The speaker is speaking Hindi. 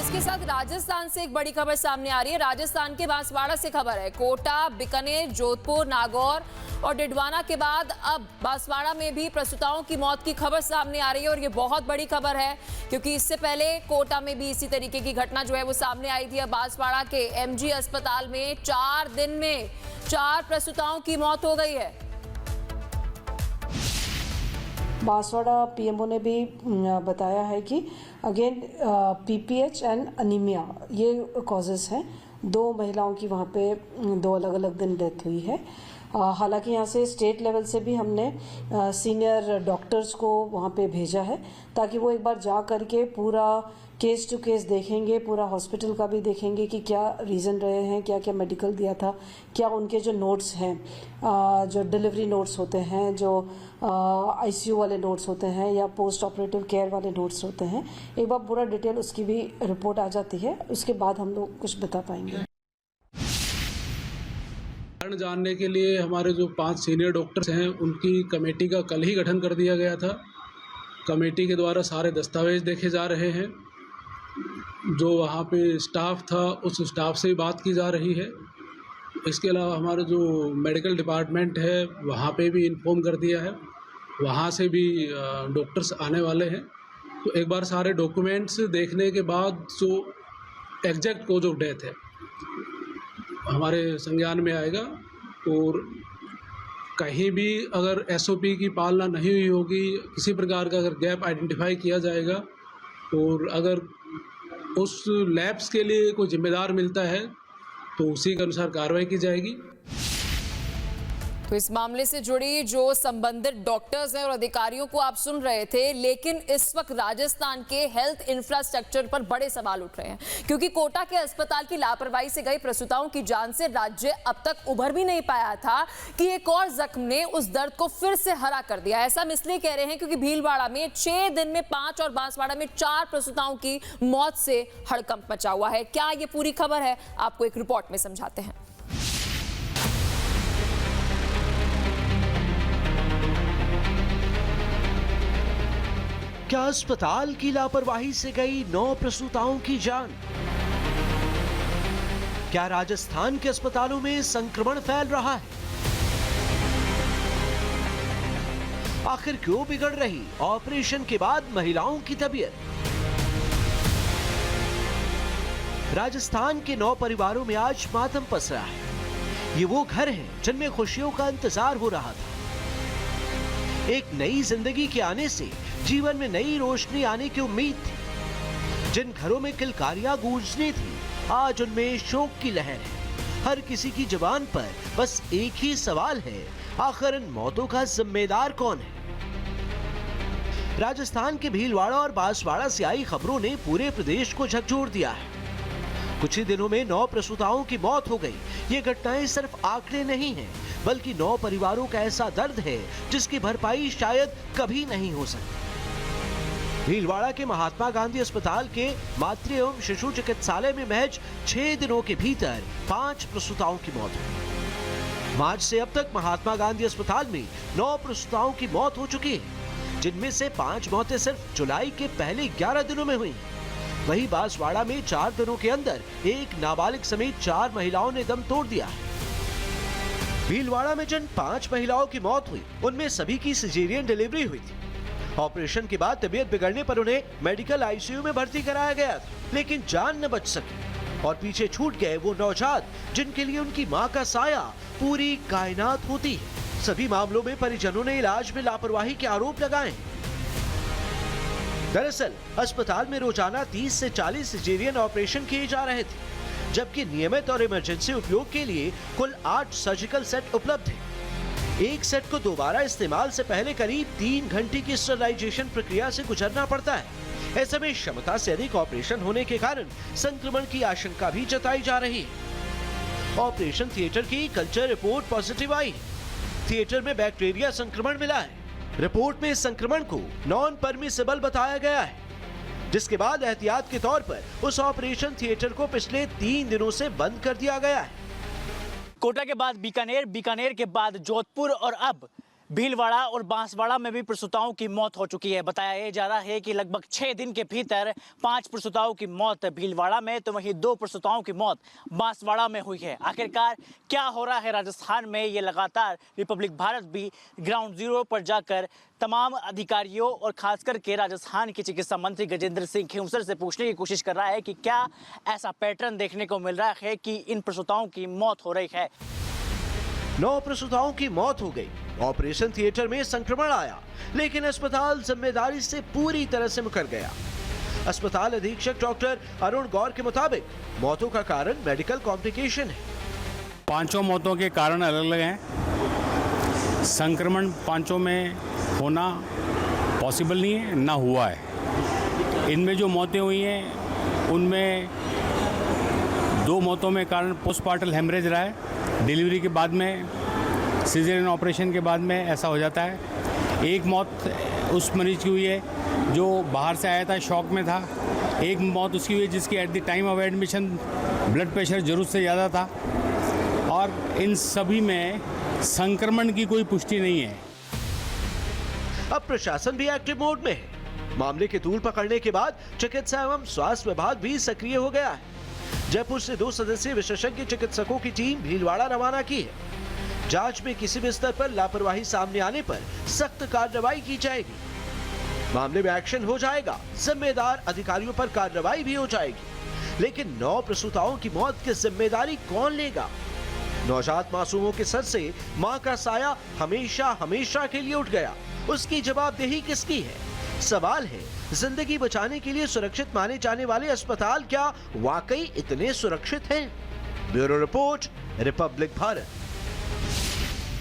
इसके साथ राजस्थान से एक बड़ी खबर सामने आ रही है। राजस्थान के बांसवाड़ा से खबर है। कोटा, बीकानेर, जोधपुर, नागौर और डिडवाना के बाद अब बांसवाड़ा में भी प्रसूताओं की मौत की खबर सामने आ रही है और ये बहुत बड़ी खबर है क्योंकि इससे पहले कोटा में भी इसी तरीके की घटना जो है वो सामने आई थी। अब बांसवाड़ा के एमजी अस्पताल में 4 दिन में 4 प्रसूताओं की मौत हो गई है। बांसवाड़ा पीएमओ ने भी बताया है कि अगेन पीपीएच एंड अनीमिया ये कॉजेस हैं। 2 महिलाओं की वहाँ पे 2 अलग अलग दिन डेथ हुई है। हालांकि यहाँ से स्टेट लेवल से भी हमने सीनियर डॉक्टर्स को वहाँ पे भेजा है ताकि वो एक बार जा करके पूरा केस टू केस देखेंगे, पूरा हॉस्पिटल का भी देखेंगे कि क्या रीज़न रहे हैं, क्या क्या मेडिकल दिया था, क्या उनके जो नोट्स हैं, जो डिलीवरी नोट्स होते हैं, जो आईसीयू वाले नोट्स होते हैं या पोस्ट ऑपरेटिव केयर वाले नोट्स होते हैं, एक बार पूरा डिटेल उसकी भी रिपोर्ट आ जाती है। उसके बाद हम लोग कुछ बता पाएंगे। कारण जानने के लिए हमारे जो 5 सीनियर डॉक्टर्स हैं उनकी कमेटी का कल ही गठन कर दिया गया था। कमेटी के द्वारा सारे दस्तावेज देखे जा रहे हैं। जो वहाँ पे स्टाफ था उस स्टाफ से बात की जा रही है। इसके अलावा हमारा जो मेडिकल डिपार्टमेंट है वहाँ पे भी इन्फॉर्म कर दिया है, वहाँ से भी डॉक्टर्स आने वाले हैं। तो एक बार सारे डॉक्यूमेंट्स देखने के बाद जो एग्जैक्ट कोज ऑफ डेथ है हमारे संज्ञान में आएगा और कहीं भी अगर एसओपी की पालना नहीं हुई होगी, किसी प्रकार का अगर गैप आइडेंटिफाई किया जाएगा और अगर उस लैब्स के लिए कोई जिम्मेदार मिलता है तो उसी के अनुसार कार्रवाई की जाएगी। तो इस मामले से जुड़ी जो संबंधित डॉक्टर्स हैं और अधिकारियों को आप सुन रहे थे, लेकिन इस वक्त राजस्थान के हेल्थ इंफ्रास्ट्रक्चर पर बड़े सवाल उठ रहे हैं क्योंकि कोटा के अस्पताल की लापरवाही से गई प्रसूताओं की जान से राज्य अब तक उभर भी नहीं पाया था कि एक और जख्म ने उस दर्द को फिर से हरा कर दिया। ऐसा हम इसलिए कह रहे हैं क्योंकि भीलवाड़ा में 6 दिन में 5 और बांसवाड़ा में 4 प्रसूताओं की मौत से हड़कंप मचा हुआ है। क्या ये पूरी खबर है, आपको एक रिपोर्ट में समझाते हैं। क्या अस्पताल की लापरवाही से गई 9 प्रसूताओं की जान? क्या राजस्थान के अस्पतालों में संक्रमण फैल रहा है? आखिर क्यों बिगड़ रही ऑपरेशन के बाद महिलाओं की तबीयत? राजस्थान के 9 परिवारों में आज मातम पसरा है। ये वो घर हैं जिनमें खुशियों का इंतजार हो रहा था। एक नई जिंदगी के आने से जीवन में नई रोशनी आने की उम्मीद थी। जिन घरों में किलकारियां गूंजनी थी, आज उनमें शोक की लहर है। हर किसी की जुबान पर बस एक ही सवाल है, आखिर इन मौतों का जिम्मेदार कौन है? राजस्थान के भीलवाड़ा और बांसवाड़ा से आई खबरों ने पूरे प्रदेश को झकझोर दिया है। कुछ ही दिनों में 9 प्रसूताओं की मौत हो गई। ये घटनाएं सिर्फ आंकड़े नहीं हैं, बल्कि 9 परिवारों का ऐसा दर्द है जिसकी भरपाई शायद कभी नहीं हो सकती। भीलवाड़ा के महात्मा गांधी अस्पताल के मातृ एवं शिशु चिकित्सालय में महज 6 दिनों के भीतर 5 प्रसूताओं की मौत हुई। मार्च से अब तक महात्मा गांधी अस्पताल में 9 प्रसूताओं की मौत हो चुकी है, जिनमें से 5 मौतें सिर्फ जुलाई के पहले 11 दिनों में हुई। वहीं बांसवाड़ा में 4 दिनों के अंदर एक नाबालिग समेत 4 महिलाओं ने दम तोड़ दिया है। भीलवाड़ा में जिन 5 महिलाओं की मौत हुई, उनमें सभी की सिजेरियन डिलीवरी हुई थी। ऑपरेशन के बाद तबीयत बिगड़ने पर उन्हें मेडिकल आईसीयू में भर्ती कराया गया था, लेकिन जान न बच सकी और पीछे छूट गए वो नौजात जिनके लिए उनकी मां का साया पूरी कायनात होती है। सभी मामलों में परिजनों ने इलाज में लापरवाही के आरोप लगाए। दरअसल अस्पताल में रोजाना 30 से 40 सिजेरियन ऑपरेशन किए जा रहे थे, जबकि नियमित और इमरजेंसी उपयोग के लिए कुल 8 सर्जिकल सेट उपलब्ध है। एक सेट को दोबारा इस्तेमाल से पहले करीब 3 घंटे की स्टरलाइजेशन प्रक्रिया से गुजरना पड़ता है। ऐसे में क्षमता से अधिक ऑपरेशन होने के कारण संक्रमण की आशंका भी जताई जा रही है। ऑपरेशन थिएटर की कल्चर रिपोर्ट पॉजिटिव आई है। थिएटर में बैक्टीरिया संक्रमण मिला है। रिपोर्ट में इस संक्रमण को नॉन परमिसिबल बताया गया है, जिसके बाद एहतियात के तौर पर उस ऑपरेशन थिएटर को पिछले 3 दिनों से बंद कर दिया गया है। कोटा के बाद बीकानेर, बीकानेर के बाद जोधपुर और अब भीलवाड़ा और बांसवाड़ा में भी प्रसूताओं की मौत हो चुकी है। बताया जा रहा है कि लगभग 6 दिन के भीतर 5 प्रसूताओं की मौत भीलवाड़ा में तो वहीं 2 प्रसूताओं की मौत बांसवाड़ा में हुई है। आखिरकार क्या हो रहा है राजस्थान में, ये लगातार रिपब्लिक भारत भी ग्राउंड जीरो पर जाकर तमाम अधिकारियों और खासकर के राजस्थान के चिकित्सा मंत्री गजेंद्र सिंह खेमसर से पूछने की कोशिश कर रहा है कि क्या ऐसा पैटर्न देखने को मिल रहा है कि इन प्रसूताओं की मौत हो रही है। 9 प्रसूताओं की मौत हो गई। ऑपरेशन थिएटर में संक्रमण आया, लेकिन अस्पताल जिम्मेदारी से पूरी तरह से मुकर गया। अस्पताल अधीक्षक डॉक्टर अरुण गौर के मुताबिक मौतों का कारण मेडिकल कॉम्प्लिकेशन है। 5 मौतों के कारण अलग अलग हैं। संक्रमण 5 में होना पॉसिबल नहीं है, ना हुआ है। इनमें जो मौतें हुई हैं उनमें 2 मौतों में कारण पोस्टमार्टम हेमरेज रहा है। डिलीवरी के बाद में, सिजेरियन ऑपरेशन के बाद में ऐसा हो जाता है। 1 मौत उस मरीज की हुई है जो बाहर से आया था, शॉक में था। 1 मौत उसकी हुई जिसकी at the time of admission blood pressure ज़रूरत से ज़्यादा था। और इन सभी में संक्रमण की कोई पुष्टि नहीं है। अब प्रशासन भी एक्टिव मोड में है। मामले के तूल पकड़ने के बाद चिकित्सा एवं स्वास्थ्य विभाग भी सक्रिय हो गया है। जयपुर से 2 सदस्यीय विशेषज्ञ चिकित्सकों की टीम भीलवाड़ा रवाना की है। जांच में किसी भी स्तर पर लापरवाही सामने आने पर सख्त कार्रवाई की जाएगी। मामले में एक्शन हो जाएगा, जिम्मेदार अधिकारियों पर कार्रवाई भी हो जाएगी। लेकिन 9 प्रसूताओं की मौत की जिम्मेदारी कौन लेगा? नवजात मासूमों के सर से मां का साया हमेशा हमेशा के लिए उठ गया। उसकी जवाबदेही किसकी है? सवाल है, जिंदगी बचाने के लिए सुरक्षित माने जाने वाले अस्पताल क्या वाकई इतने सुरक्षित हैं? Bureau report, Republic Bharat.